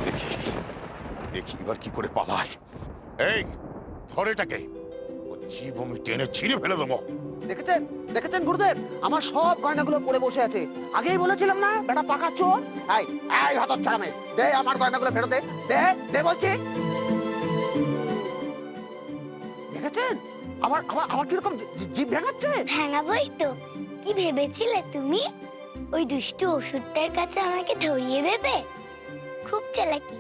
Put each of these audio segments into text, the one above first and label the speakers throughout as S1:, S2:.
S1: দেখি দেখি এবার কি করে পালায়। এই ধর এটাকে, ও জীব আমি টেনে ছিঁড়ে ফেলে দেবো।
S2: দেখেছেন দেখেছেন গুরুদেব, আমার সব গয়নাগুলো পরে বসে আছে। আগেই বলেছিলাম না বেটা পাকা চোর। এই এই হতচ্ছাড়া মেয়ে, দে আমার গয়নাগুলো ফেরত দে, দে দে বলছি। দেখেছেন আমার আমার আমার কিরকম জিভ ভেঙাচ্ছে।
S3: ভাঙাবই তো। কি ভেবেছিলে তুমি ওই দুষ্টু ওষুধটার কাছে আমাকে ধরিয়ে দেবে? খুব চালাকি।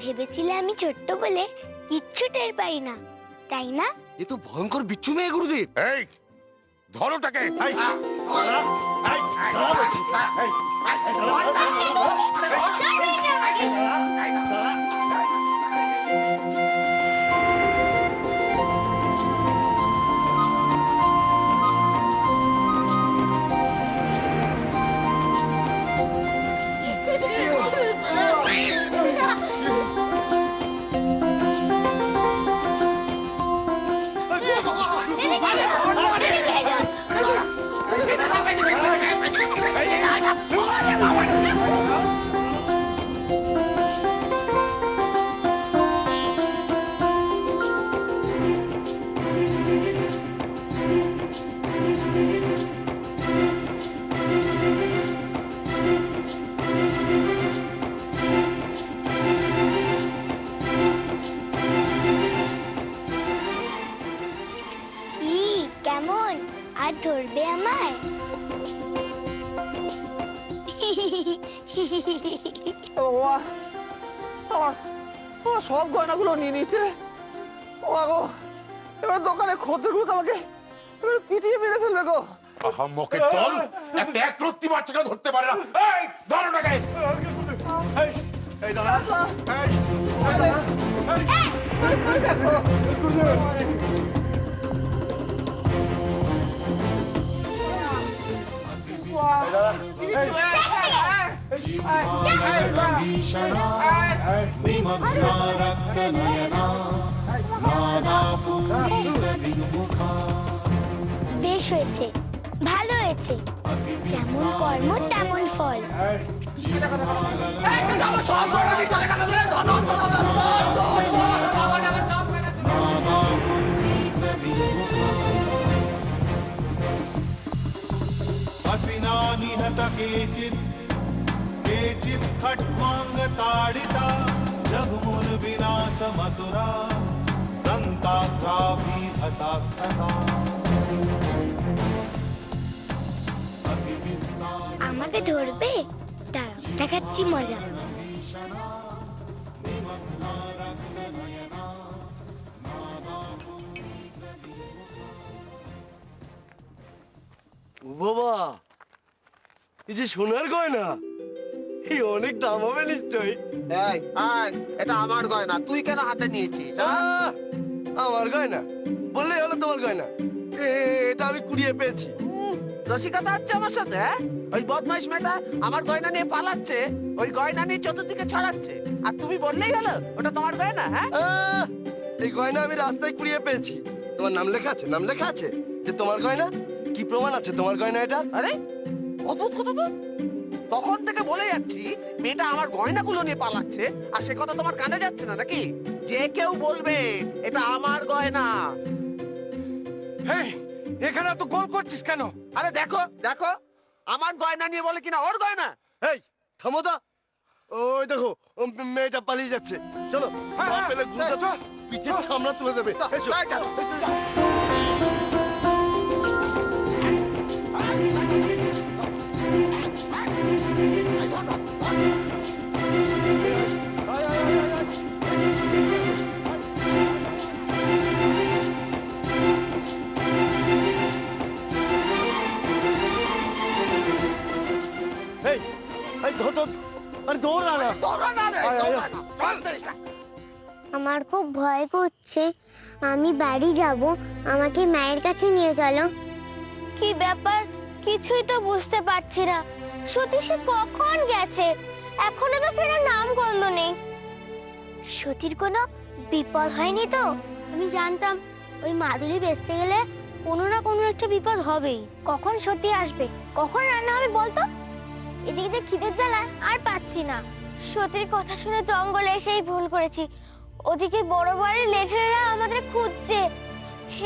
S3: ভেবেছিলে আমি ছোট্ট বলে কিচ্ছু টের পাই না, তাই না?
S2: এ তো ভয়ঙ্কর বিচ্ছু মেয়ে গুরুদেব।
S1: এই ধর ওটাকে।
S3: কেমন আর ধরবে আমায়?
S2: সব গয়নাগুলো নিয়ে নিয়েছে। এবার দোকানে খদ্দের আমাকে পিটিয়ে মেরে ফেলবে গো।
S1: আহা মুখের দল, একটা এক রত্তি বাচ্চাকে ধরতে পারে না। এই ধর ওটাকে।
S4: এই দাদা,
S3: বেশ হয়েছে, ভালো হয়েছে। যেমন কর্ম তেমন ফল।
S4: हसिना निहत केचित् खट्वांग ताडिता जगमुर विनाशमसुरा दन्ताग्राभिहतास्तथा।
S3: আমাকে ধরবে? দাঁড়াও, দেখাচ্ছি মজা।
S5: বাবা, এই যে সোনার গয়না, এই অনেক দাম হবে নিশ্চয়ই।
S2: এই এটা আমার গয়না, তুই কেন হাতে নিয়েছিস?
S5: আমার গয়না বললেই হলো তোমার গয়না। এটা আমি কুড়িয়ে পেয়েছি।
S2: রসিকতা হচ্ছে আমার সাথে? ওই বদমাইশ মেয়েটা আমার গয়না নিয়ে পালাচ্ছে, ওই গয়না নিয়ে চতুর্দিকে ছড়াচ্ছে, আর তুমি বললেই হলো ওটা তোমার গয়না? হ্যাঁ,
S5: এই গয়না আমি রাস্তায় কুড়িয়ে পেয়েছি। তোমার নাম লেখা আছে, নাম লেখা আছে যে তোমার গয়না। কি প্রমাণ আছে তোমার গয়না এটা?
S2: আরে অদ্ভুত কথা তো। তখন থেকে বলে যাচ্ছি মেয়েটা আমার গয়নাগুলো নিয়ে পালাচ্ছে, আর সে কথা তোমার কানে যাচ্ছে না নাকি? যে কেউ বলবে এটা আমার গয়না।
S5: এই, এখানে তো গোল করছিস কেন?
S2: আরে দেখো দেখো, আমার গয়না নিয়ে বলে কিনা ওর গয়না।
S5: এই থামো দা, ওই দেখো ও মেয়েটা পালিয়ে যাচ্ছে। চলো, পেলে পিঠের চামড়া তুলে দেবে। এসো।
S3: আমার খুব ভয় করছে, আমি বাড়ি যাব, আমাকে মায়ের কাছে নিয়ে চলো। কি ব্যাপার, কিছুই তো বুঝতে পারছি না। সতীশ কখন গেছে, এখনো তো ফেরার নাম গন্ধ নেই। সতীর কোনো বিপদ হয়নি তো? আমি জানতাম ওই মাদুলি বেচতে গেলে কোনো না কোনো একটা বিপদ হবেই। কখন সত্যি আসবে, কখন রান্না হবে বলতো? এদিকে যে খিদের জ্বালা আর পাচ্ছি না। সতীর কথা শুনে জঙ্গলে এসেই ভুল করেছি। ওদিকে বড় বাড়ির লেঠেরা আমাদের খুঁজছে।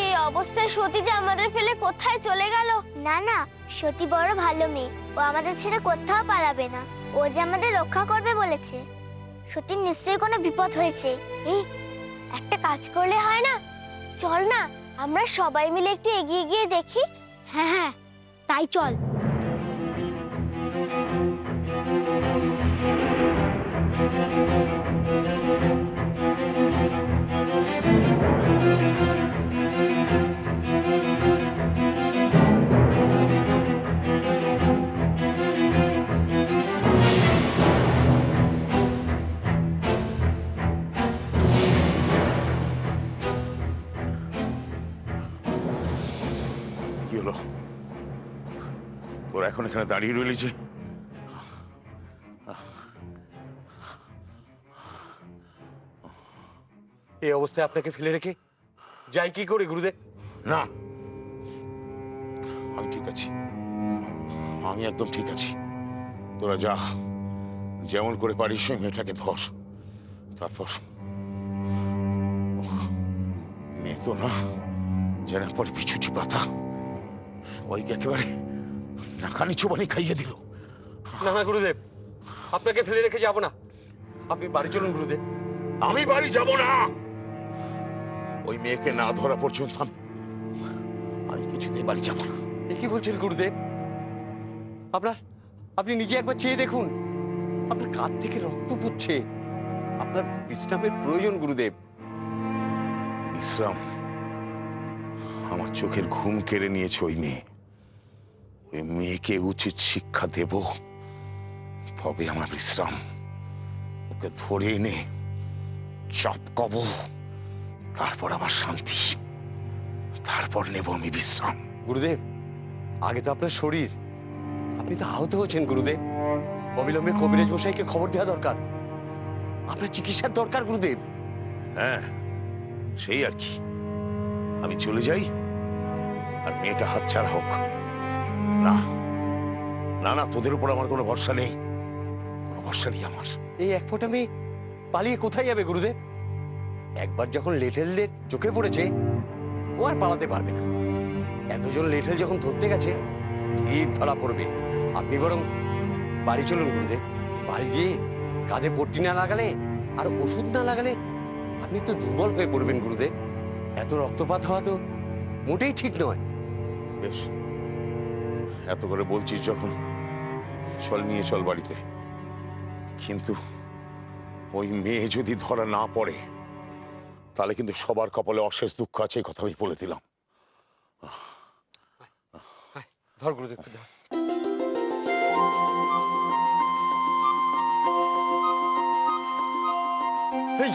S3: এই অবস্থায় সতী যে আমাদের ফেলে কোথায় চলে গেল? না না, সতী বড় ভালো মেয়ে, ও আমাদের ছেড়ে কোথাও পালাবে না। ও যে আমাদের রক্ষা করবে বলেছে। সতীর নিশ্চয়ই কোনো বিপদ হয়েছে। এই একটা কাজ করলে হয় না? চল না, আমরা সবাই মিলে একটু এগিয়ে গিয়ে দেখি। হ্যাঁ হ্যাঁ, তাই চল।
S1: কি হলো? তোরা এখন এখানে দাঁড়িয়ে রইলি যে?
S5: এই অবস্থায় আপনাকে ফেলে রেখে যাই কি করে গুরুদেব?
S1: না, আমি ঠিক আছি, আমি একদম ঠিক আছি। তোরা যা, যেমন করে পারিস ওই মেয়েটাকে ধর। তারপর মেয়ে তো না, যেন পর পিছুটি পাতা সবাইকে একেবারে নাকানি চোবানি খাইয়ে দিল।
S5: না না গুরুদেব, আপনাকে ফেলে রেখে যাব না। আপনি বাড়ি চলুন গুরুদেব।
S1: আমি বাড়ি যাব না। ওই মেয়েকে না ধরা পর্যন্ত আমি কিছুতেই বাড়ি যাব না।
S5: এ কি বলছেন গুরুদেব? আপনি নিজে একবার চেয়ে দেখুন, আপনার কাঁধ থেকে রক্ত পড়ছে। আপনার বিশ্রামের প্রয়োজন গুরুদেব।
S1: বিশ্রাম? আমার চোখের ঘুম কেড়ে নিয়েছে ওই মেয়ে। ওই মেয়েকে উচিত শিক্ষা দেব, তবে আমার বিশ্রাম। ওকে ধরে এনে চাপকাবো, তারপর আমার শান্তি, তারপর নেব আমি বিশ্রাম।
S5: গুরুদেব, আগে তো আপনার শরীর, আপনি তো আহত হয়েছেন গুরুদেব। অবিলম্বে কবিরাজ মশাইকে খবর দেওয়া দরকার। আপনার চিকিৎসার দরকার গুরুদেব।
S1: হ্যাঁ, সেই আর কি। আমি চলে যাই আর মেয়েটা হাতছাড়া হোক। না না না, তোদের উপর আমার কোনো ভরসা নেই, কোনো ভরসা নেই আমার।
S5: এই এক ফোঁটা মেয়ে পালিয়ে কোথায় যাবে গুরুদেব? একবার যখন লেঠেলদের চোখে পড়েছে, ও আর পালাতে পারবে না। এতজন লেঠেল যখন ধরতে গেছে, ঠিক ধরা পড়বে। আপনি বরং বাড়ি চলুন গুরুদেব। বাড়ি গিয়ে কাঁধে পট্টি না লাগালে আর ওষুধ না লাগালে আপনি তো দুর্বল হয়ে পড়বেন গুরুদেব। এত রক্তপাত হওয়া তো মোটেই ঠিক নয়।
S1: বেশ, এত করে বলছিস যখন, চল নিয়ে চল বাড়িতে। কিন্তু ওই মেয়ে যদি ধরা না পড়ে, তাহলে কিন্তু সবার কপালে অশেষ দুঃখ আছে, এই কথা আমি বলে দিলাম।
S5: ধর গুরুদেব, ধর। এই,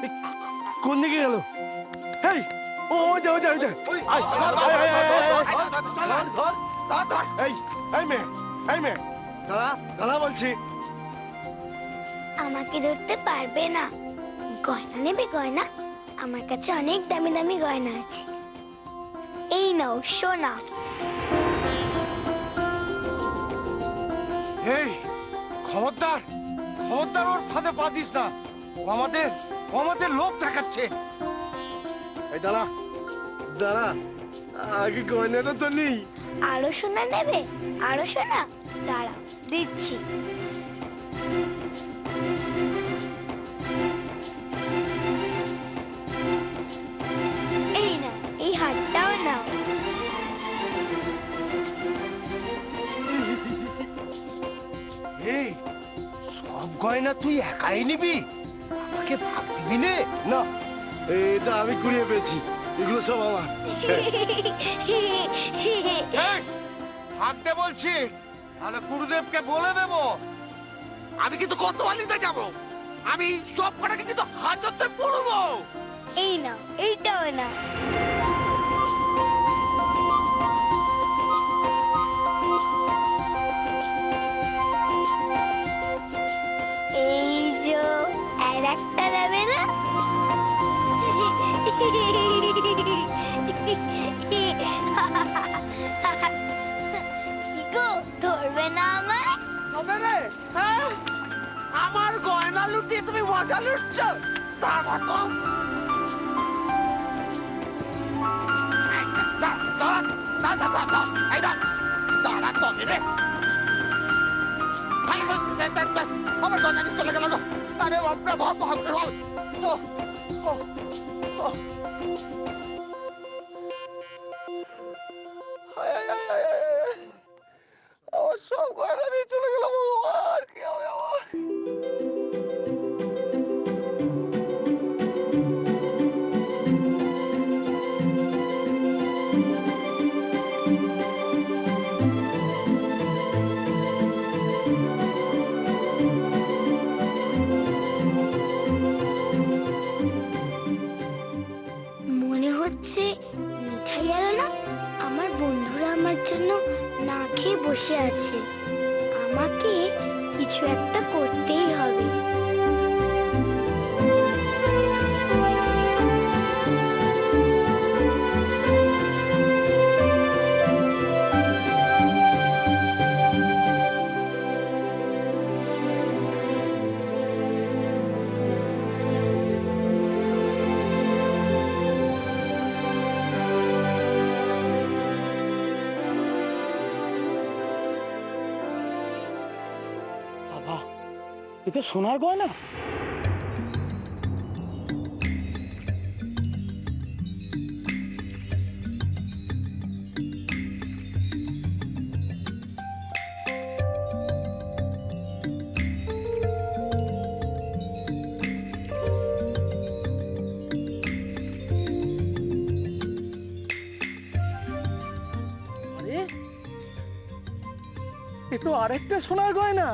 S5: এই, কোন দিকে গেল? এই, ওই দে, ওই দে, ওই দে। আয়, এই, এই মেয়ে, এই মেয়ে, দাঁড়া, দাঁড়া বলছি।
S3: আমাকে ধরতে পারবে না। গয়না নেবে? গয়না আমার কাছে অনেক দামি দামি গয়না আছে। এই নাও সোনা।
S5: এই, খবরদার, খবরদার ওর ফাঁদে পা দিস না। ও আমাদের লোক দেখাচ্ছে। এই দাঁড়া, দাঁড়া, আগে গয়নাটা তো নেই।
S3: আরো সোনা নেবে? আরো সোনা? দাঁড়াও, দিচ্ছি। এই না, এই হাতটাও নাও।
S5: এই, সব গয়না তুই একাই নিবি? আমাকে ভাগ দিবি নে? না, এটা আমি কুড়িয়ে পেয়েছি, এগুলো সব আমার।
S2: ভাগ দে বলছি, তাহলে গুরুদেবকে বলে দেব। আমি কিন্তু কোতোয়ালিতে যাব। আমি সব কটাকে কিন্তু হাজতে পড়বো।
S3: এই নাও, এইটাও না। এই যে আর একটা যাবে না। ধরবে না আমায়?
S2: তবে রে, হ্যাঁ? আমার গয়না লুটিয়ে তুমি মজা লুটছ? দাঁড়া তো। দাঁড়া তবে রে। আমার গয়না নিয়ে চলে গেল না। আরে বাপরে বাপ, বাপরে বাপ। ওহ, ওহ, ওহ। আমার সব গয়না নিয়ে চলে গেল, ভগবান কি হবে আমার?
S3: মনে হচ্ছে মিঠাই এলো না। আমার বন্ধুরা আমার জন্য না খেয়ে বসে আছে। আমাকে কিছু একটা করতেই হবে।
S6: বাবা, এ তো সোনার গয়না। আরে, এ তো আরেকটা সোনার গয়না।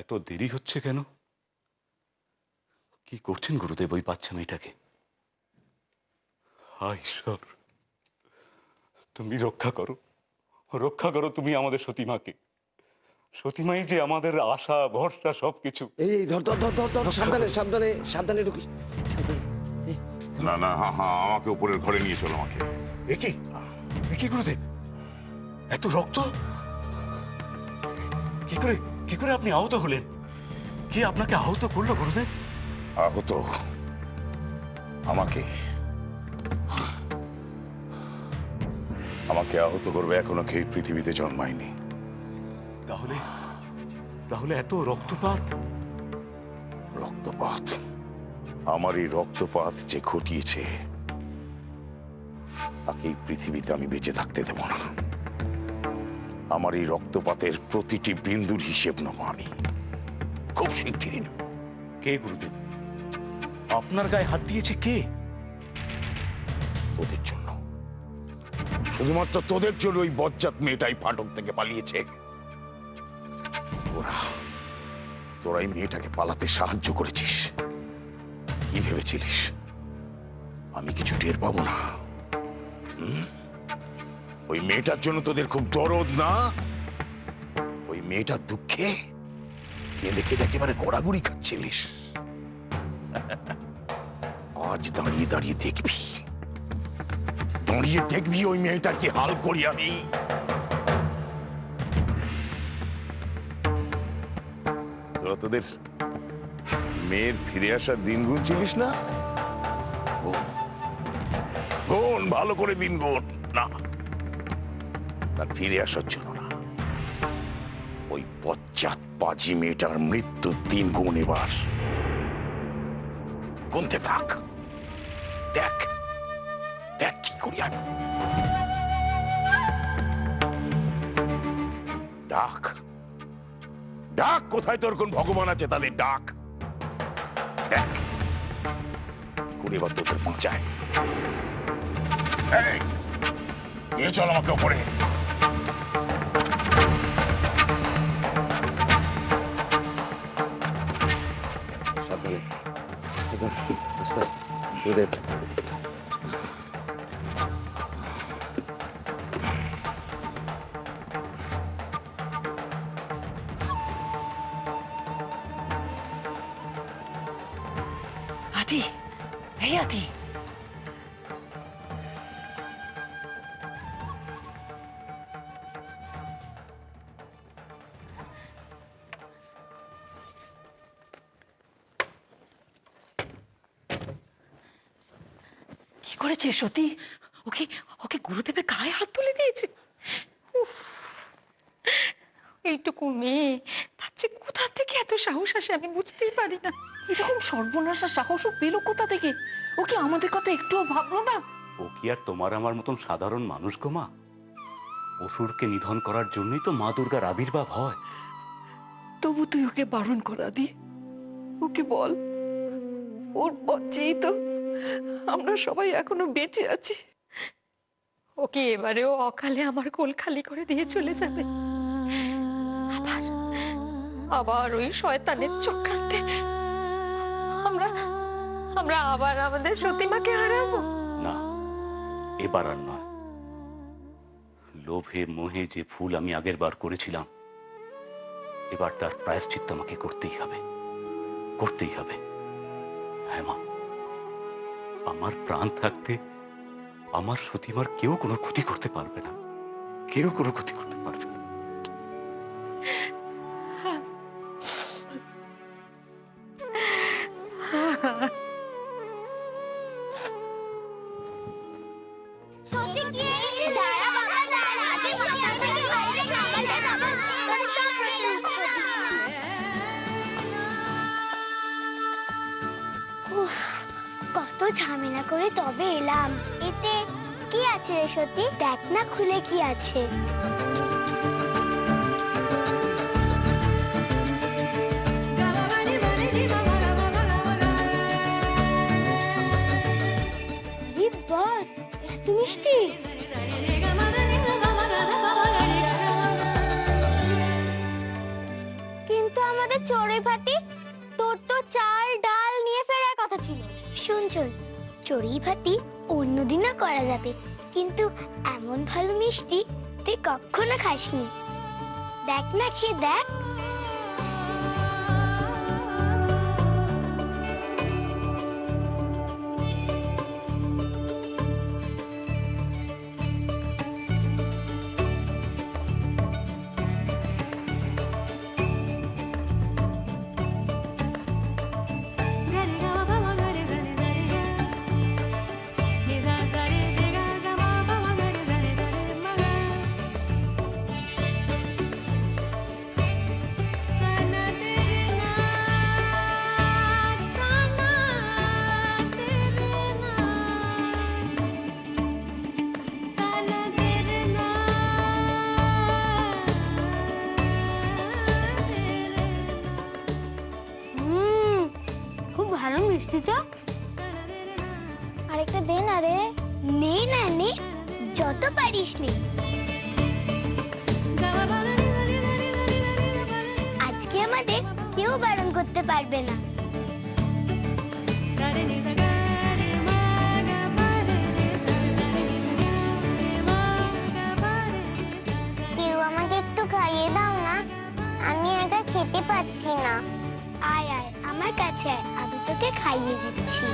S7: এত দেরি হচ্ছে কেন? কি করছেন গুরুদেব ওই বাচ্চা মেয়েটাকে? হায় ঈশ্বর, তুমি রক্ষা করো, রক্ষা করো তুমি আমাদের সতীমাকে। সতীমাই যে আমাদের আশা ভরসা সবকিছু।
S5: এই এই ধর ধর ধর ধর ধর, সাবধানে সাবধানে সাবধানে ঢুকিস, সাবধানে।
S1: না না, হ্যাঁ হ্যাঁ, আমাকে উপরের ঘরে নিয়ে চলো আমাকে।
S7: একি গুরুদেব, এত রক্ত! কি করে আপনি আহত হলেন? কে আপনাকে আহত করলো গুরুদেব?
S1: আহত আমাকে আমাকে আহত করবে এখনো কেউ পৃথিবীতে জন্মায়নি।
S7: তাহলে তাহলে এত রক্তপাত?
S1: রক্তপাত, আমার এই রক্তপাত যে ঘটিয়েছে তাকে এই পৃথিবীতে আমি বেঁচে থাকতে দেব না। আমার এই রক্তপাতের প্রতিটি বিন্দুর হিসেব নেব আমি, খুব শিগগিরই নেব।
S7: কে গুরুদেব? আপনার গায়ে হাত দিয়েছে কে?
S1: তোদের জন্য, শুধুমাত্র তোদের জন্য ওই বজ্জাত মেয়েটাই ফাটক থেকে পালিয়েছে। তোরা এই মেয়েটাকে পালাতে সাহায্য করেছিস। কি ভেবেছিলিস আমি কিছু টের পাবো না? ওই মেয়েটার জন্য তোদের খুব দরদ না? ওই মেয়েটার দুঃখে কেঁদে কেঁদে একেবারে গড়াগড়ি খাচ্ছিলিস। আজ দাঁড়িয়ে দাঁড়িয়ে দেখবি, দাঁড়িয়ে দেখবি ওই মেয়েটার কি হাল করি আমি। তোরা তোদের মেয়ের ফিরে আসার দিন গুনছিলিস না? গুন, ভালো করে দিন গুন। না, তার ফিরে আসার জন্য না, ওই বজ্জাত পাজি মেয়েটার মৃত্যুর দিন গুন। এবার গুনতে থাক, দেখ দেখ কি করি আমি। ডাক ডাক, কোথায় তোর কোন ভগবান আছে তাদের ডাক। দেখ করে এবার তোদের বাঁচায়। এই, নিয়ে চল আমাকে ওপরে।
S5: সাবধানে সাবধানে, আস্তে আস্তে। গুরুদেব।
S8: আদি, এই আদি, কি করেছে সতী? ওকে ওকে গুরুদেবের গায়ে হাত তুলে দিয়েছে। উফ, এইটুকু মেয়ে, তার চেয়ে কোথা থেকে এত সাহস আসে আমি বুঝতেই পারি না। এরকম সর্বনাশা সাহসও পেলো কোথা থেকে? ও কি আমাদের কথা একটুও ভাবলো না?
S7: ও কি আর তোমার আমার মতন সাধারণ মানুষ গো মা? অসুরকে নিধন করার জন্যই তো মা দুর্গার আবির্ভাব হয়।
S8: তবু তুই ওকে বারণ করা দি, ওকে বল ওর বচ্চেই তো আমরা সবাই এখনো বেঁচে আছি। ওকে এবারেও অকালে আমার কোল খালি করে দিয়ে চলে যাবে। আবার আবার ওই শয়তানের চক্রান্তে আমরা আমরা আবার আমাদের সতীমাকে হারাবো।
S7: না, এবার আর নয়। লোভে মোহে যে ফুল আমি আগের বার করেছিলাম, এবার তার প্রায়শ্চিত্ত আমাকে করতেই হবে, করতেই হবে। হ্যাঁ মা, আমার প্রাণ থাকতে আমার সতীমার কেউ কোনো ক্ষতি করতে পারবে না, কেউ কোনো ক্ষতি করতে পারবে না।
S3: সত্যি কি এই দাঁড়া বাবা দাঁড়া, আগে কথা থেকে বাইরে সামালটা নামা, তোর সব প্রশ্ন উত্তর দিচ্ছি। উফ, কত ঝামেলা করে তবে এলাম। এতে কি আছে রে সত্যি? দেখ না খুলে কি আছে। আরে বাস, এত মিষ্টি। কিন্তু আমাদের চড়ুই ভাতি, তোর তো চাল ডাল নিয়ে ফেরার কথা ছিল। শুন শুন, চড়ুই ভাতি অন্যদিনও করা যাবে, কিন্তু এমন ভালো মিষ্টি তুই কখনো খাসনি। দেখ না, খেয়ে দেখ। খুব ভালো মিষ্টিটা। আরেকটা দে না রে। নে না নে, যত পারিস নে। আজকে আমাদের কেউ বারণ করতে পারবে না। কেউ আমাকে একটু খাইয়ে দাও না, আমি একা খেতে পাচ্ছি না। আয় আয় আমার কাছে আয়, আমি তোকে খাইয়ে দিচ্ছি।